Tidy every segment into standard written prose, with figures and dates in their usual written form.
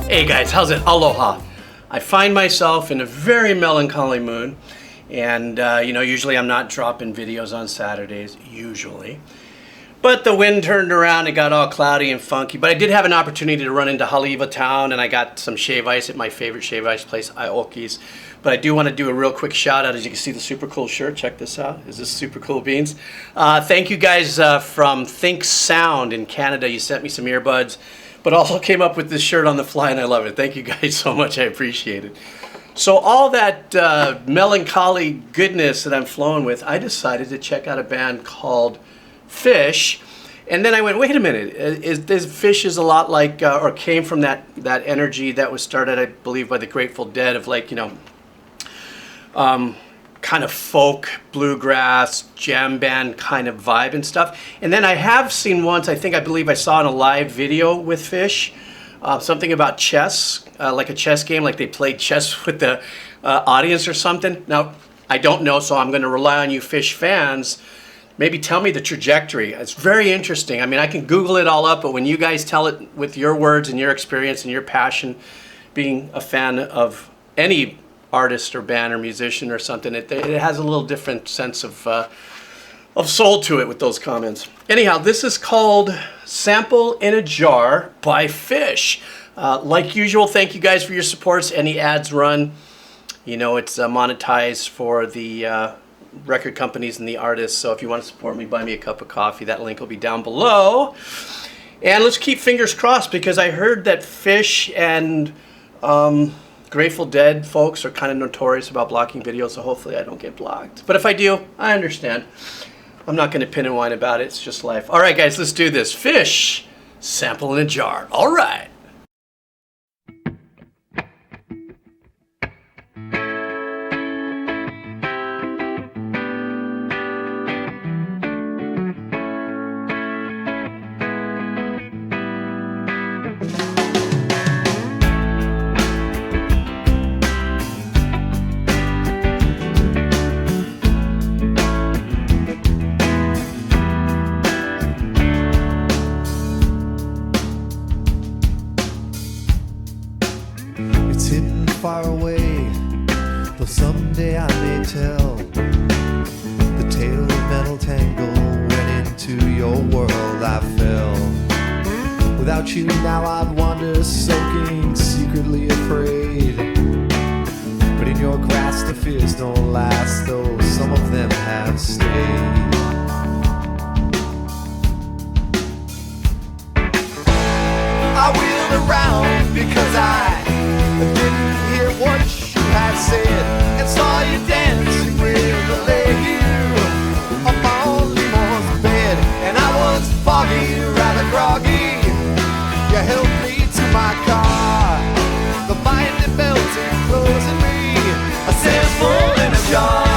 Hey guys, how's it? Aloha. I find myself in a very melancholy mood, and usually I'm not dropping videos on Saturdays, usually. But the wind turned around, it got all cloudy and funky. But I did have an opportunity to run into Haleiwa town, and I got some shave ice at my favorite shave ice place, Aoki's. But I do want to do a real quick shout out. As you can see, the super cool shirt. Check this out. Is this super cool beans? Thank you guys from Think Sound in Canada. You sent me some earbuds, but also came up with this shirt on the fly, and I love it. Thank you guys so much. I appreciate it. So all that melancholy goodness that I'm flowing with, I decided to check out a band called Phish. And then I went, wait a minute, Phish is a lot like, or came from that energy that was started, I believe, by the Grateful Dead of like, kind of folk, bluegrass, jam band kind of vibe and stuff. And then I have seen once, I believe I saw in a live video with Phish, something about chess, like a chess game, like they played chess with the audience or something. Now, I don't know, so I'm going to rely on you Phish fans. Maybe tell me the trajectory. It's very interesting. I mean, I can Google it all up, but when you guys tell it with your words and your experience and your passion, being a fan of any artist or band or musician or something, it has a little different sense of soul to it with those comments. Anyhow, this is called Sample in a Jar by Phish. Like usual, thank you guys for your supports. Any ads run, it's monetized for the record companies and the artists. So if you want to support me, buy me a cup of coffee. That link will be down below. And let's keep fingers crossed, because I heard that Phish and Grateful Dead folks are kind of notorious about blocking videos, so hopefully I don't get blocked. But if I do, I understand. I'm not going to pin and whine about it. It's just life. All right, guys, let's do this. Phish, Sample in a Jar. All right. Far away, though someday I may tell the tale of metal tangle. Went into your world, I fell. Without you now I'd wander soaking, secretly afraid. But in your grasp the fears don't last, though some of them have stayed. I wheeled around because I didn't hear what you had said, and saw you dancing with a lady on my own limo's bed. And I was foggy, rather groggy. You helped me to my car. The mind that melted closing me, a sample in a jar.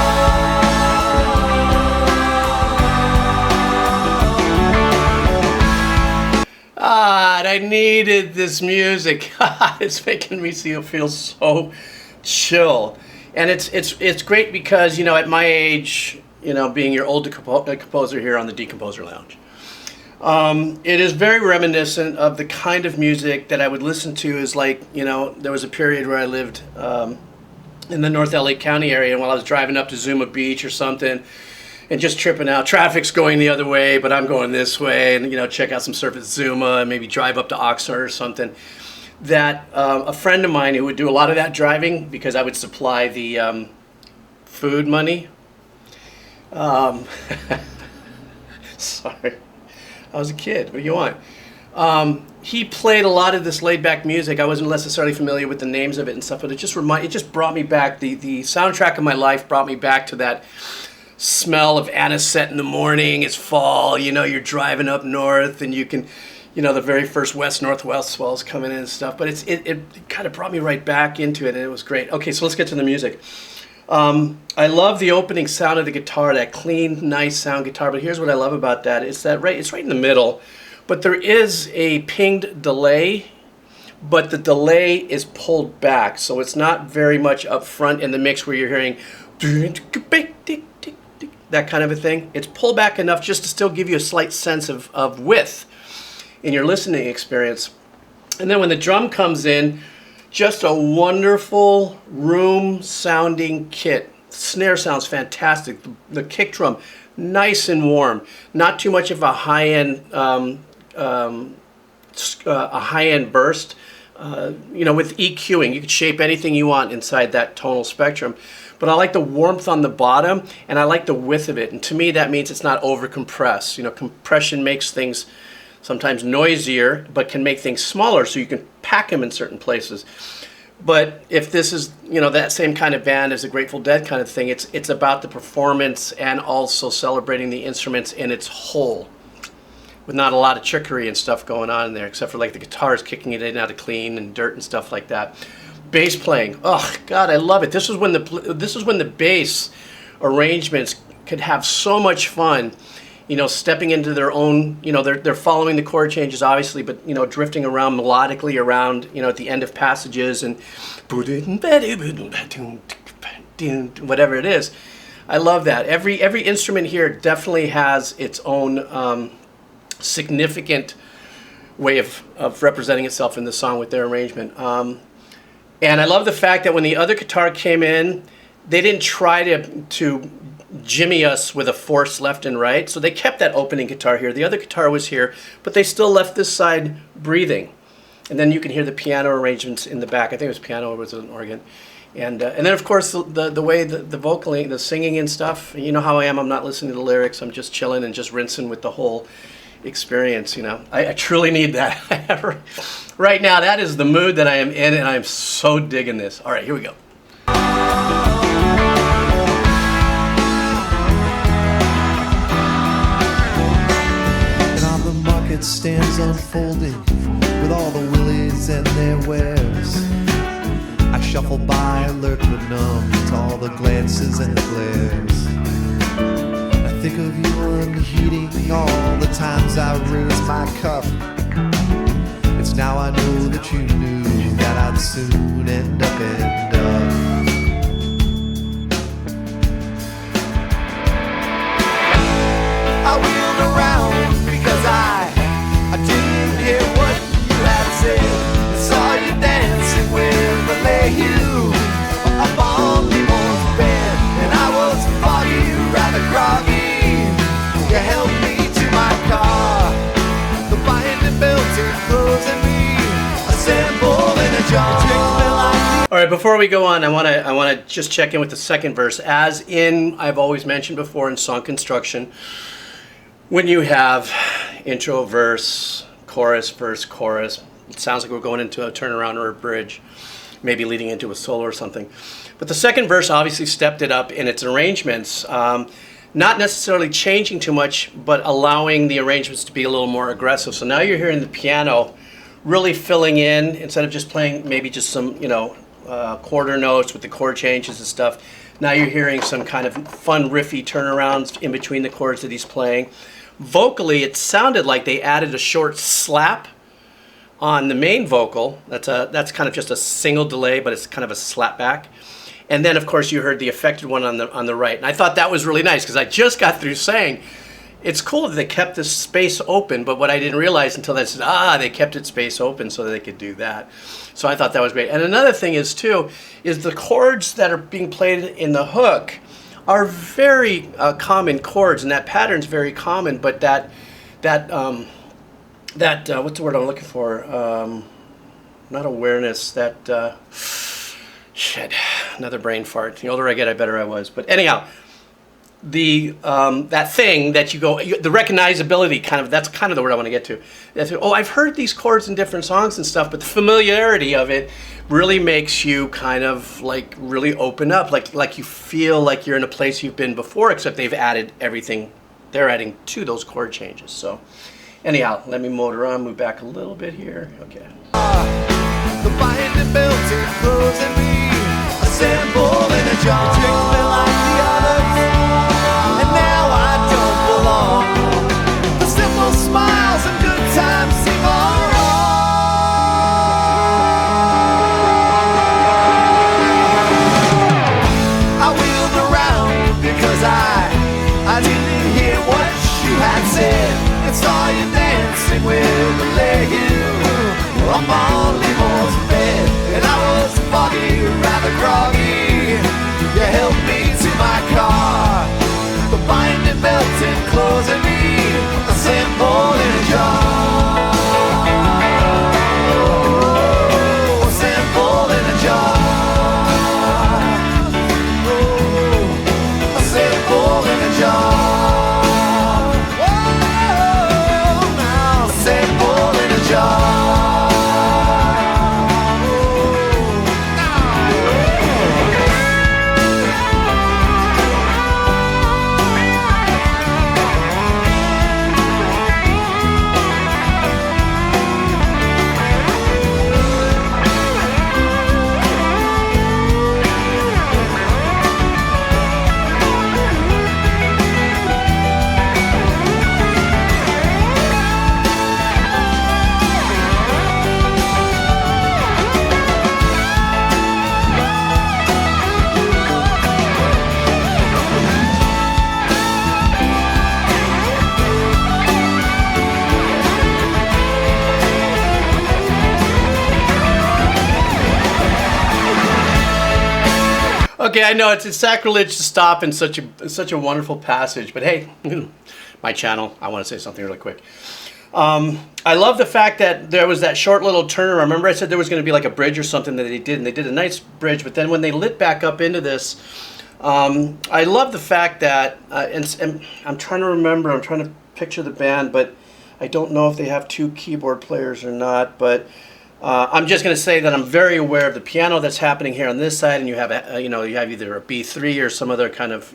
I needed this music. It's making me feel so chill, and it's great because at my age, being your old composer here on the Decomposer Lounge, it is very reminiscent of the kind of music that I would listen to. Is like there was a period where I lived in the North LA County area, and while I was driving up to Zuma Beach or something, and just tripping out. Traffic's going the other way, but I'm going this way, and check out some surf at Zuma, and maybe drive up to Oxnard or something. That a friend of mine who would do a lot of that driving, because I would supply the food money. Sorry, I was a kid. What do you want? He played a lot of this laid-back music. I wasn't necessarily familiar with the names of it and stuff, but it just brought me back. The soundtrack of my life brought me back to that smell of anisette in the morning. It's fall, you're driving up north, and you can, the very first west-northwest swells coming in and stuff. But it kind of brought me right back into it, and it was great. Okay, so let's get to the music. I love the opening sound of the guitar, that clean, nice sound guitar. But here's what I love about that: it's right in the middle, but there is a pinged delay. But the delay is pulled back, so it's not very much up front in the mix where you're hearing that kind of a thing. It's pulled back enough just to still give you a slight sense of width in your listening experience. And then when the drum comes in, just a wonderful room sounding kit. Snare sounds fantastic. The kick drum, nice and warm. Not too much of a high-end burst. You know, with EQing, you can shape anything you want inside that tonal spectrum. But I like the warmth on the bottom, and I like the width of it. And to me, that means it's not over compressed. You know, compression makes things sometimes noisier, but can make things smaller, so you can pack them in certain places. But if this is, you know, that same kind of band as a Grateful Dead kind of thing, it's about the performance and also celebrating the instruments in its whole, with not a lot of trickery and stuff going on in there, except for like the guitars kicking it in out of clean and dirt and stuff like that. Bass playing, oh God, I love it. This is when the bass arrangements could have so much fun. You know, stepping into their own, you know, they're following the chord changes obviously, but you know, drifting around melodically around, you know, at the end of passages and whatever it is. I love that. Every instrument here definitely has its own significant way of representing itself in the song with their arrangement. And I love the fact that when the other guitar came in, they didn't try to jimmy us with a force left and right. So they kept that opening guitar here. The other guitar was here, but they still left this side breathing. And then you can hear the piano arrangements in the back. I think it was piano or it was an organ. And then of course the way the vocaling, the singing and stuff. You know how I am. I'm not listening to the lyrics. I'm just chilling and just rinsing with the whole experience. You know, I truly need that. Right now, that is the mood that I am in, and I am so digging this. All right, here we go. It stands unfolding with all the willies and their wares. I shuffle by, alert but numb to all the glances and the glares. I think of you unheeding all the times I raise my cup. It's now I know that you knew that I'd soon end up. I wheeled around because I didn't hear what you had said. I saw you dancing with the lady up on the old bed, and I was foggy, rather groggy. You held me to my car, the binding belted closing me, a sample in a jar. All right, before we go on, I want to just check in with the second verse. As in, I've always mentioned before in song construction, when you have intro, verse, chorus, verse, chorus, it sounds like we're going into a turnaround or a bridge, maybe leading into a solo or something. But the second verse obviously stepped it up in its arrangements, not necessarily changing too much, but allowing the arrangements to be a little more aggressive. So now you're hearing the piano really filling in, instead of just playing maybe just some, you know, quarter notes with the chord changes and stuff. Now you're hearing some kind of fun riffy turnarounds in between the chords that he's playing. Vocally, it sounded like they added a short slap on the main vocal. That's kind of just a single delay, but it's kind of a slap back. And then, of course, you heard the affected one on the right. And I thought that was really nice, because I just got through saying it's cool that they kept this space open, but what I didn't realize until I said, they kept it space open so that they could do that. So I thought that was great. And another thing is, too, is the chords that are being played in the hook are very common chords, and that pattern's very common, but that what's the word I'm looking for? Not awareness, shit, another brain fart. The older I get, the better I was. But anyhow, that thing that you go, the recognizability that's kind of the word I want to get to. I've heard these chords in different songs and stuff, but the familiarity of it really makes you kind of like really open up, like you feel like you're in a place you've been before, except they've added everything they're adding to those chord changes. So anyhow, let me motor on, move back a little bit here. Okay. The binding belted closing me, a sample in a jar. You treat me like the others, and now I don't belong. The simple smiles and good times seem all wrong. I wheeled around because I didn't hear what you had said, and saw you dancing with the lady. I'm on Okay, I know it's sacrilege to stop in such a wonderful passage, but hey, my channel, I want to say something really quick. I love the fact that there was that short little turn. Remember I said there was going to be like a bridge or something that they did, and they did a nice bridge, but then when they lit back up into this, I love the fact that, and I'm trying to remember, I'm trying to picture the band, but I don't know if they have 2 keyboard players or not, but I'm just going to say that I'm very aware of the piano that's happening here on this side, and you have you have either a B3 or some other kind of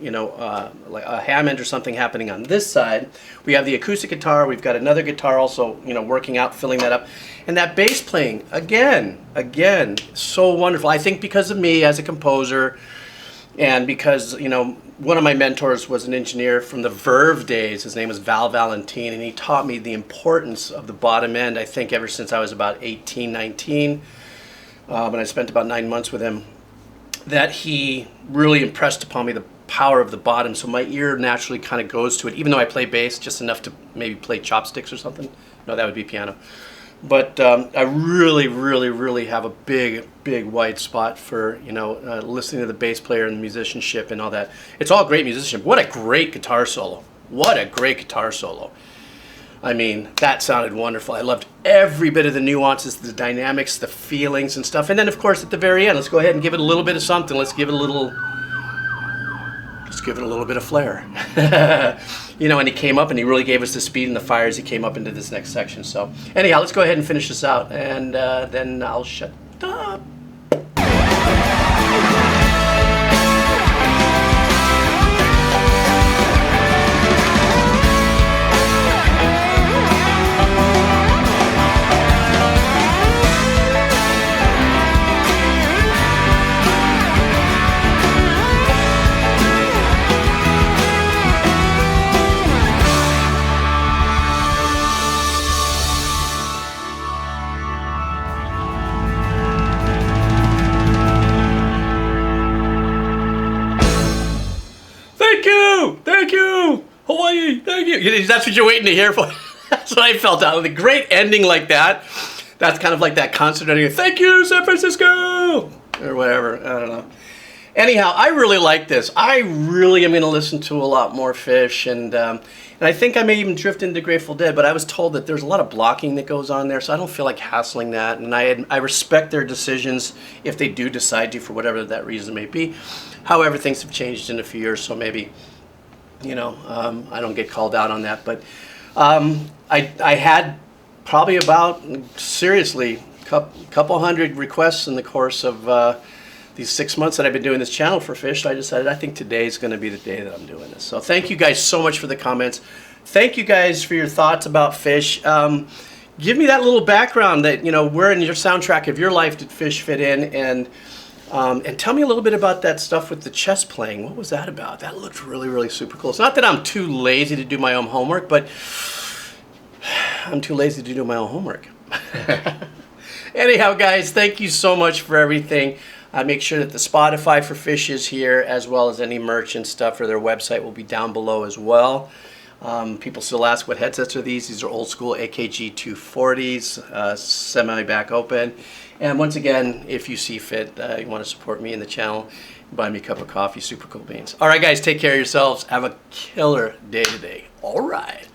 like a Hammond or something happening on this side. We have the acoustic guitar. We've got another guitar also working out, filling that up, and that bass playing again so wonderful. I think because of me as a composer, and because one of my mentors was an engineer from the Verve days. His name was Val Valentin, and he taught me the importance of the bottom end, I think ever since I was about 18, 19, and I spent about 9 months with him, that he really impressed upon me the power of the bottom, so my ear naturally kind of goes to it, even though I play bass just enough to maybe play chopsticks or something. No, that would be piano. But I really have a big wide spot for listening to the bass player and the musicianship and all that. It's all great musicianship. What a great guitar solo! What a great guitar solo! I mean, that sounded wonderful. I loved every bit of the nuances, the dynamics, the feelings and stuff. And then of course at the very end, let's go ahead and give it a little bit of something. Let's give it a little. Just give it a little bit of flair. And he came up and he really gave us the speed and the fire as he came up into this next section. So anyhow, let's go ahead and finish this out, and then I'll shut up. Thank you, Hawaii, thank you. That's what you're waiting to hear for. That's what I felt out of the great ending like that. That's kind of like that concert ending. Thank you, San Francisco, or whatever. I don't know. Anyhow, I really like this. I really am going to listen to a lot more Phish, and I think I may even drift into Grateful Dead. But I was told that there's a lot of blocking that goes on there, so I don't feel like hassling that. And I respect their decisions if they do decide to, for whatever that reason may be. However, things have changed in a few years, so maybe I don't get called out on that. But I had probably about, seriously, couple hundred requests in the course of these 6 months that I've been doing this channel for Phish. So I decided I think today is going to be the day that I'm doing this. So thank you guys so much for the comments. Thank you guys for your thoughts about Phish. Give me that little background that, where in your soundtrack of your life did Phish fit in, and tell me a little bit about that stuff with the chess playing. What was that about? That looked really super cool. It's not that I'm too lazy to do my own homework, but I'm too lazy to do my own homework. Anyhow, guys, thank you so much for everything. Make sure that the Spotify for Phish is here, as well as any merch and stuff, or their website will be down below as well. People still ask what headsets are these. These are old school AKG 240s, semi back open. And once again, if you see fit, you want to support me in the channel, buy me a cup of coffee, super cool beans. All right, guys, take care of yourselves. Have a killer day today. All right.